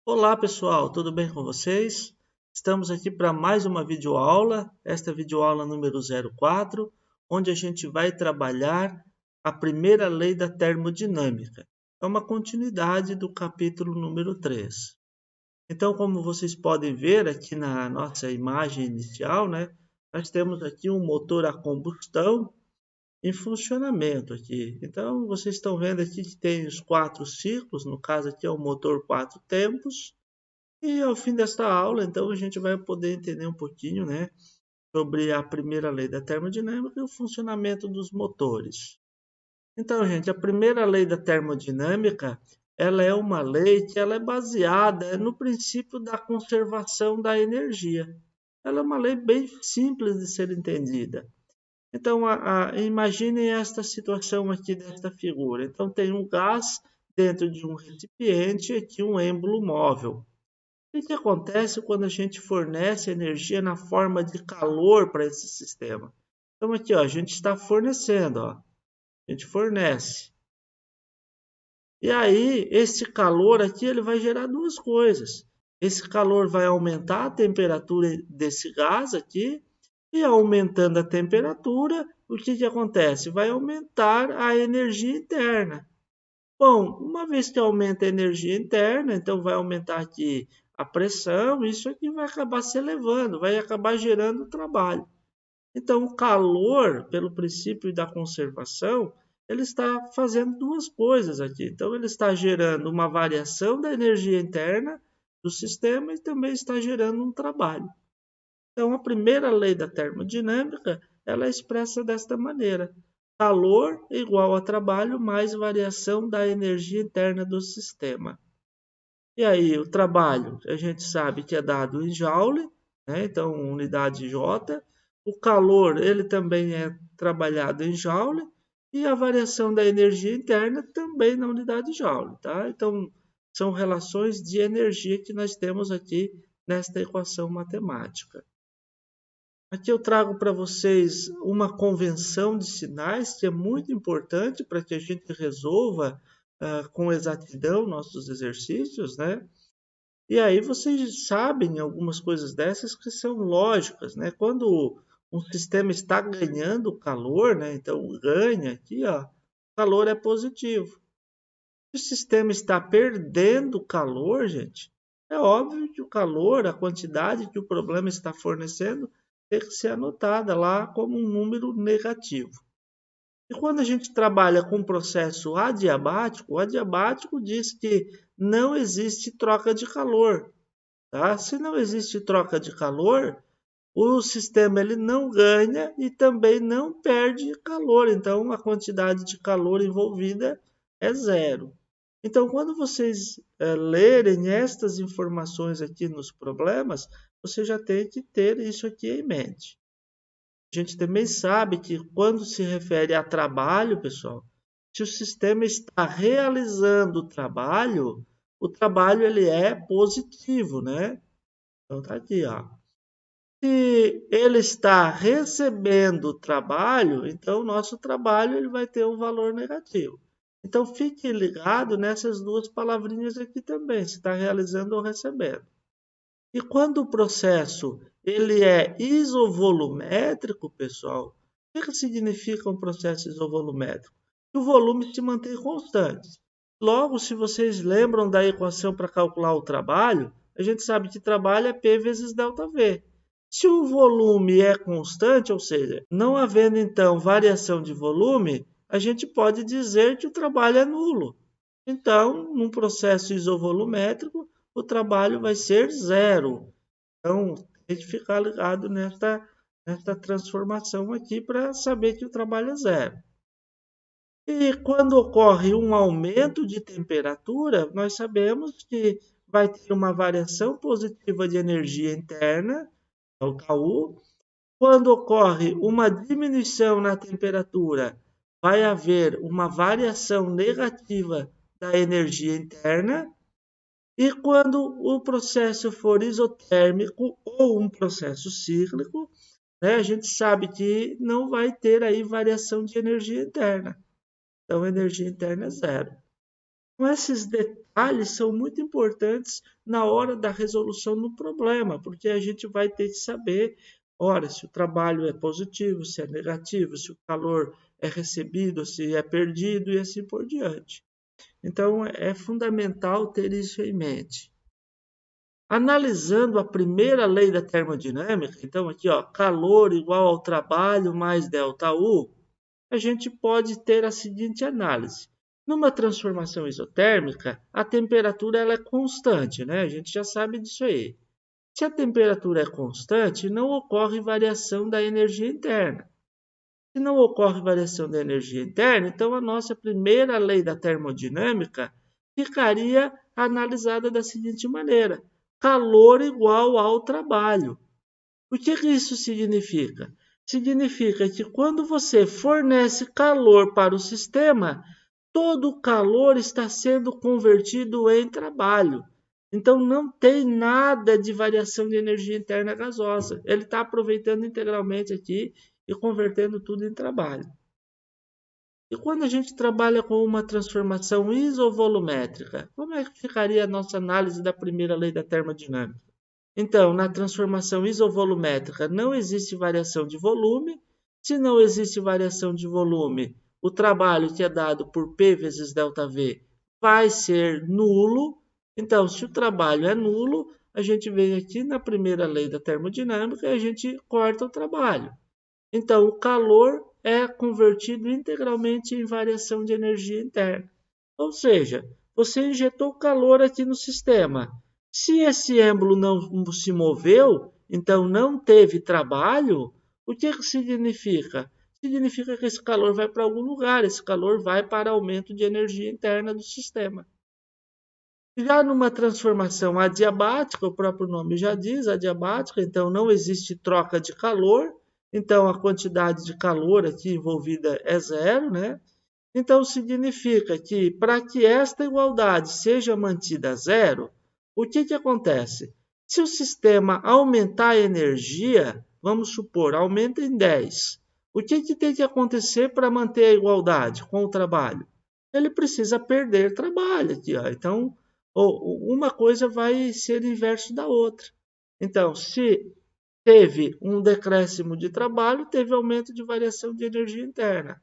Olá pessoal, tudo bem com vocês? Estamos aqui para mais uma videoaula, esta é a videoaula número 04, onde a gente vai trabalhar a primeira lei da termodinâmica. É uma continuidade do capítulo número 3. Então, como vocês podem ver aqui na nossa imagem inicial, nós temos aqui um motor a combustão em funcionamento aqui. Então, vocês estão vendo aqui que tem os 4 ciclos, no caso aqui é o motor 4 tempos. E ao fim desta aula, então, a gente vai poder entender um pouquinho, sobre a primeira lei da termodinâmica e o funcionamento dos motores. Então, gente, a primeira lei da termodinâmica, ela é uma lei que ela é baseada no princípio da conservação da energia. Ela é uma lei bem simples de ser entendida. Então, imaginem esta situação aqui desta figura. Então, tem um gás dentro de um recipiente e aqui um êmbolo móvel. O que acontece quando a gente fornece energia na forma de calor para esse sistema? Então aqui, ó, a gente está fornecendo, ó, a gente fornece. E aí, esse calor aqui ele vai gerar duas coisas. Esse calor vai aumentar a temperatura desse gás aqui, e aumentando a temperatura, o que acontece? Vai aumentar a energia interna. Bom, uma vez que aumenta a energia interna, então vai aumentar aqui a pressão, isso aqui vai acabar se elevando, vai acabar gerando trabalho. Então, o calor, pelo princípio da conservação, ele está fazendo duas coisas aqui. Então, ele está gerando uma variação da energia interna do sistema e também está gerando um trabalho. Então, a primeira lei da termodinâmica, ela é expressa desta maneira. Calor igual a trabalho mais variação da energia interna do sistema. E aí, o trabalho, a gente sabe que é dado em joule, então unidade J. O calor, ele também é trabalhado em joule. E a variação da energia interna também na unidade joule. Tá? Então, são relações de energia que nós temos aqui nesta equação matemática. Aqui eu trago para vocês uma convenção de sinais que é muito importante para que a gente resolva com exatidão nossos exercícios, E aí vocês sabem algumas coisas dessas que são lógicas, Quando um sistema está ganhando calor, Então ganha aqui, ó, calor é positivo. Se o sistema está perdendo calor, gente, é óbvio que o calor, a quantidade que o problema está fornecendo, tem que ser anotada lá como um número negativo. E quando a gente trabalha com um processo adiabático, o adiabático diz que não existe troca de calor. Tá? Se não existe troca de calor, o sistema ele não ganha e também não perde calor. Então, a quantidade de calor envolvida é zero. Então, quando vocês lerem estas informações aqui nos problemas, você já tem que ter isso aqui em mente. A gente também sabe que quando se refere a trabalho, pessoal, se o sistema está realizando o trabalho ele é positivo, Então tá aqui, ó. Se ele está recebendo trabalho, então o nosso trabalho ele vai ter um valor negativo. Então fique ligado nessas duas palavrinhas aqui também, se está realizando ou recebendo. E quando o processo ele é isovolumétrico, pessoal, o que significa um processo isovolumétrico? Que o volume se mantém constante. Logo, se vocês lembram da equação para calcular o trabalho, a gente sabe que trabalho é P vezes ΔV. Se o volume é constante, ou seja, não havendo então variação de volume, a gente pode dizer que o trabalho é nulo. Então, num processo isovolumétrico, o trabalho vai ser zero. Então, tem que ficar ligado nesta transformação aqui para saber que o trabalho é zero. E quando ocorre um aumento de temperatura, nós sabemos que vai ter uma variação positiva de energia interna, o KU. Quando ocorre uma diminuição na temperatura, vai haver uma variação negativa da energia interna. E quando o processo for isotérmico ou um processo cíclico, a gente sabe que não vai ter aí variação de energia interna. Então, a energia interna é zero. Então, esses detalhes são muito importantes na hora da resolução do problema, porque a gente vai ter que saber, ora, se o trabalho é positivo, se é negativo, se o calor é recebido, se é perdido e assim por diante. Então, é fundamental ter isso em mente. Analisando a primeira lei da termodinâmica, então aqui, ó, calor igual ao trabalho mais ΔU, a gente pode ter a seguinte análise. Numa transformação isotérmica, a temperatura ela é constante, né? A gente já sabe disso aí. Se a temperatura é constante, não ocorre variação da energia interna. Se não ocorre variação da energia interna, então a nossa primeira lei da termodinâmica ficaria analisada da seguinte maneira: calor igual ao trabalho. O que isso significa? Significa que quando você fornece calor para o sistema, todo o calor está sendo convertido em trabalho. Então não tem nada de variação de energia interna gasosa. Ele está aproveitando integralmente aqui e convertendo tudo em trabalho. E quando a gente trabalha com uma transformação isovolumétrica, como é que ficaria a nossa análise da primeira lei da termodinâmica? Então, na transformação isovolumétrica não existe variação de volume. Se não existe variação de volume, o trabalho que é dado por P vezes ΔV vai ser nulo. Então, se o trabalho é nulo, a gente vem aqui na primeira lei da termodinâmica e a gente corta o trabalho. Então, o calor é convertido integralmente em variação de energia interna. Ou seja, você injetou calor aqui no sistema. Se esse êmbolo não se moveu, então não teve trabalho, o que significa? Significa que esse calor vai para algum lugar, esse calor vai para aumento de energia interna do sistema. Já numa transformação adiabática, o próprio nome já diz, adiabática, então não existe troca de calor, então a quantidade de calor aqui envolvida é zero, né? Então significa que para que esta igualdade seja mantida zero, o que acontece? Se o sistema aumentar a energia, vamos supor, aumenta em 10, o que tem que acontecer para manter a igualdade com o trabalho? Ele precisa perder trabalho aqui, ó. Então, uma coisa vai ser inverso da outra. Então, se teve um decréscimo de trabalho, teve aumento de variação de energia interna.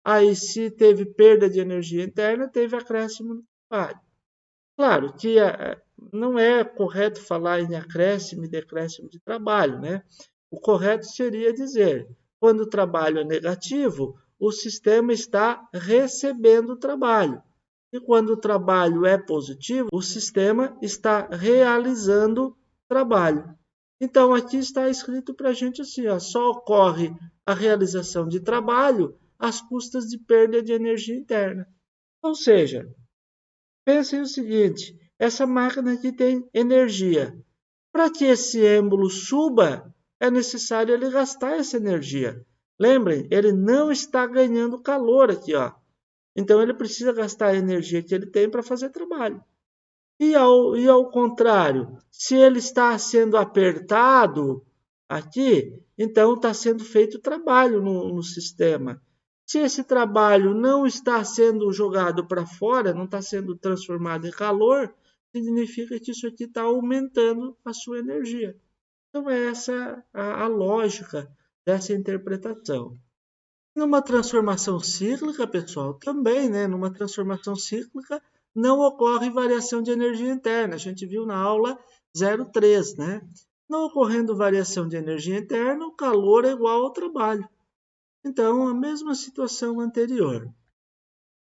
Aí, se teve perda de energia interna, teve acréscimo no trabalho. Claro que não é correto falar em acréscimo e decréscimo de trabalho, né? O correto seria dizer, quando o trabalho é negativo, o sistema está recebendo trabalho. E quando o trabalho é positivo, o sistema está realizando trabalho. Então, aqui está escrito para a gente assim, ó, só ocorre a realização de trabalho às custas de perda de energia interna. Ou seja, pensem o seguinte, essa máquina aqui tem energia. Para que esse êmbolo suba, é necessário ele gastar essa energia. Lembrem, ele não está ganhando calor aqui, ó. Então ele precisa gastar a energia que ele tem para fazer trabalho. E ao contrário, se ele está sendo apertado aqui, então está sendo feito trabalho no sistema. Se esse trabalho não está sendo jogado para fora, não está sendo transformado em calor, significa que isso aqui está aumentando a sua energia. Então, é essa a lógica dessa interpretação. Numa transformação cíclica, pessoal, também, né? Numa transformação cíclica, não ocorre variação de energia interna. A gente viu na aula 03, né? Não ocorrendo variação de energia interna, o calor é igual ao trabalho. Então, a mesma situação anterior.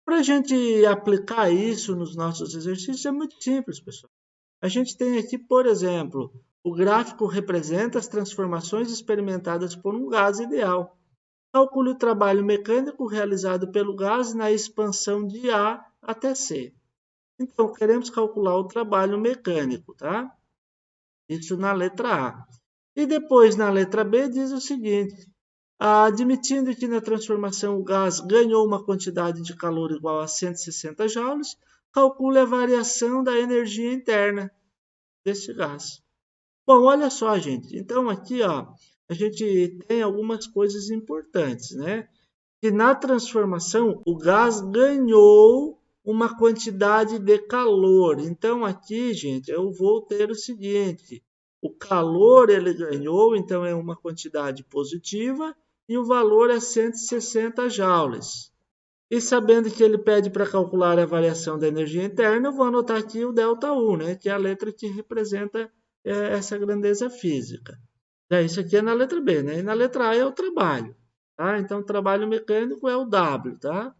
Para a gente aplicar isso nos nossos exercícios é muito simples, pessoal. A gente tem aqui, por exemplo, o gráfico representa as transformações experimentadas por um gás ideal. Calcule o trabalho mecânico realizado pelo gás na expansão de A até C. Então, queremos calcular o trabalho mecânico, tá? Isso na letra A. E depois, na letra B, diz o seguinte: admitindo que na transformação o gás ganhou uma quantidade de calor igual a 160 joules, calcule a variação da energia interna desse gás. Bom, olha só, gente. Então, aqui, ó, a gente tem algumas coisas importantes, né? Que na transformação o gás ganhou uma quantidade de calor. Então, aqui, gente, eu vou ter o seguinte: o calor ele ganhou, então é uma quantidade positiva, e o valor é 160 joules. E sabendo que ele pede para calcular a variação da energia interna, eu vou anotar aqui o ΔU, né, que é a letra que representa essa grandeza física. Isso aqui é na letra B, né? E na letra A é o trabalho. Tá? Então, o trabalho mecânico é o W. Tá?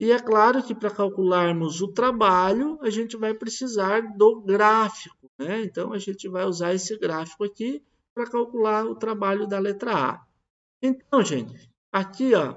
E é claro que para calcularmos o trabalho, a gente vai precisar do gráfico. Né? Então, a gente vai usar esse gráfico aqui para calcular o trabalho da letra A. Então, gente, aqui ó,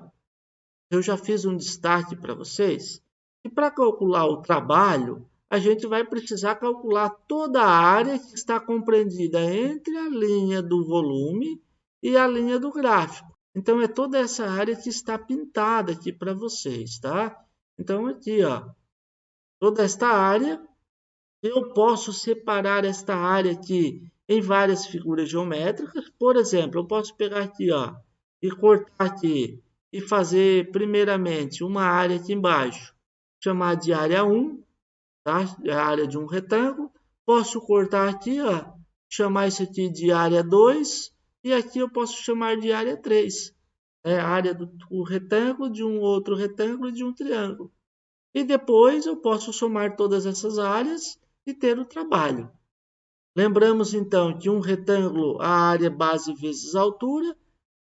eu já fiz um destaque para vocês que para calcular o trabalho, a gente vai precisar calcular toda a área que está compreendida entre a linha do volume e a linha do gráfico. Então, é toda essa área que está pintada aqui para vocês, tá? Então, aqui, ó, toda esta área, eu posso separar esta área aqui em várias figuras geométricas. Por exemplo, eu posso pegar aqui, ó, e cortar aqui e fazer primeiramente uma área aqui embaixo, chamar de área 1, tá? É a área de um retângulo. Posso cortar aqui, ó, chamar isso aqui de área 2 e aqui eu posso chamar de área 3. É a área do retângulo, de um outro retângulo e de um triângulo. E depois eu posso somar todas essas áreas e ter o trabalho. Lembramos então que um retângulo, a área base vezes a altura,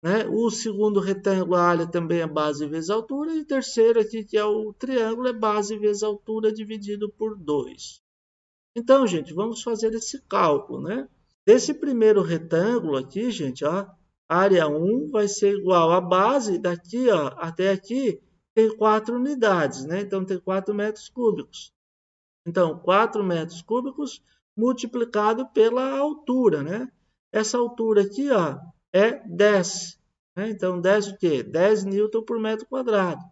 né? O segundo retângulo, a área também é base vezes a altura, e o terceiro aqui, que é o triângulo, é base vezes a altura dividido por 2. Então, gente, vamos fazer esse cálculo, né? Desse primeiro retângulo aqui, gente, ó, área 1 vai ser igual a base daqui, ó, até aqui, tem 4 unidades, né? Então, tem 4 metros cúbicos. Então, 4 metros cúbicos multiplicado pela altura, né? Essa altura aqui, ó, é 10. Né? Então, 10 o quê? 10 newton por metro quadrado.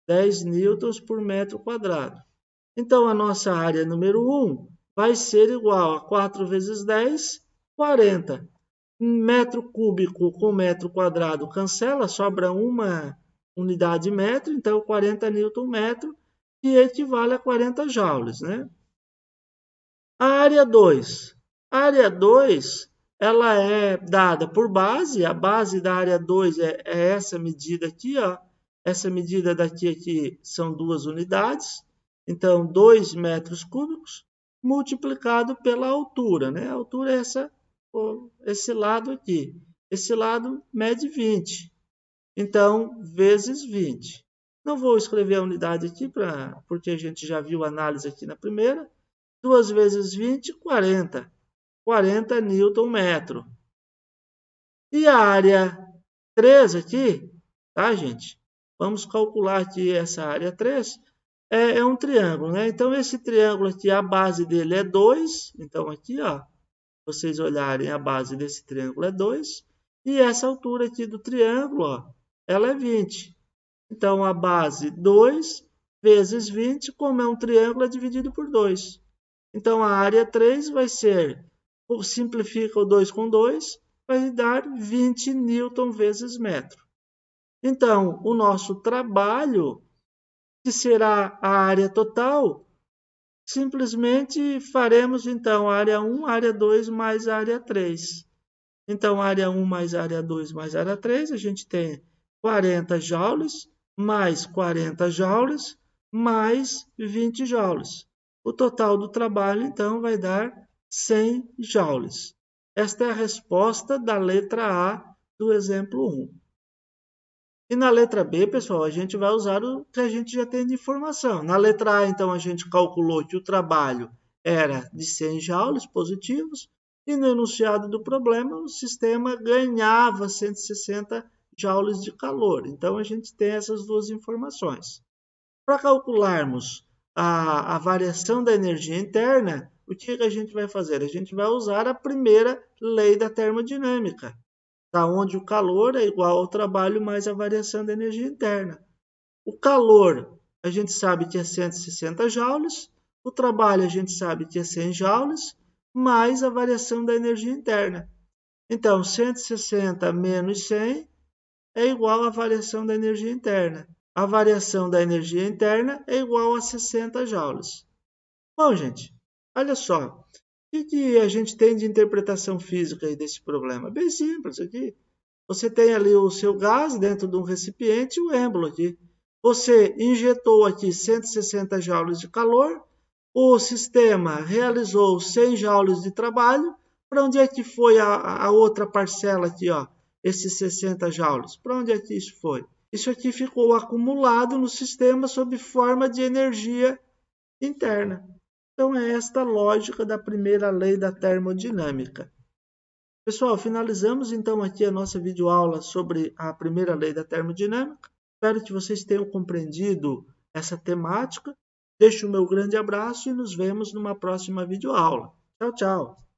10 newtons por metro quadrado. Então, a nossa área número 1 vai ser igual a 4 vezes 10, 40. Metro cúbico com metro quadrado cancela, sobra uma unidade de metro, então 40 newton metro, que equivale a 40 joules, né? A área 2. A área 2, ela é dada por base, a base da área 2 é essa medida aqui, ó. Essa medida daqui aqui são 2 unidades, então 2 metros cúbicos multiplicado pela altura, né? A altura é esse lado aqui. Esse lado mede 20. Então, vezes 20. Não vou escrever a unidade aqui, porque a gente já viu a análise aqui na primeira. 2 vezes 20, 40. 40 newton metro. E a área 3 aqui, tá, gente? Vamos calcular aqui essa área 3. É um triângulo, né? Então, esse triângulo aqui, a base dele é 2. Então, aqui, ó, vocês olharem, a base desse triângulo é 2. E essa altura aqui do triângulo, ó, ela é 20. Então, a base 2 vezes 20, como é um triângulo, é dividido por 2. Então, a área 3 vai ser, simplifica o 2 com 2, vai dar 20 newton vezes metro. Então, o nosso trabalho, que será a área total, simplesmente faremos, então, a área 1, a área 2 mais a área 3. Então, área 1 mais área 2 mais área 3, a gente tem 40 joules, mais 40 joules, mais 20 joules. O total do trabalho, então, vai dar 100 joules. Esta é a resposta da letra A do exemplo 1. E na letra B, pessoal, a gente vai usar o que a gente já tem de informação. Na letra A, então, a gente calculou que o trabalho era de 100 joules positivos, e no enunciado do problema, o sistema ganhava 160 joules de calor. Então, a gente tem essas duas informações. Para calcularmos a variação da energia interna, o que a gente vai fazer? A gente vai usar a primeira lei da termodinâmica, tá? Onde o calor é igual ao trabalho mais a variação da energia interna. O calor, a gente sabe que é 160 joules, o trabalho a gente sabe que é 100 joules, mais a variação da energia interna. Então, 160 menos 100 é igual à variação da energia interna. a variação da energia interna é igual a 60 joules. Bom, gente, olha só. O que a gente tem de interpretação física aí desse problema? Bem simples aqui. Você tem ali o seu gás dentro de um recipiente e o êmbolo aqui. Você injetou aqui 160 joules de calor, o sistema realizou 100 joules de trabalho. Para onde é que foi a outra parcela aqui, ó? Esses 60 joules? Para onde é que isso foi? Isso aqui ficou acumulado no sistema sob forma de energia interna. Então é esta a lógica da primeira lei da termodinâmica. Pessoal, finalizamos então aqui a nossa videoaula sobre a primeira lei da termodinâmica. Espero que vocês tenham compreendido essa temática. Deixo o meu grande abraço e nos vemos numa próxima videoaula. Tchau, tchau!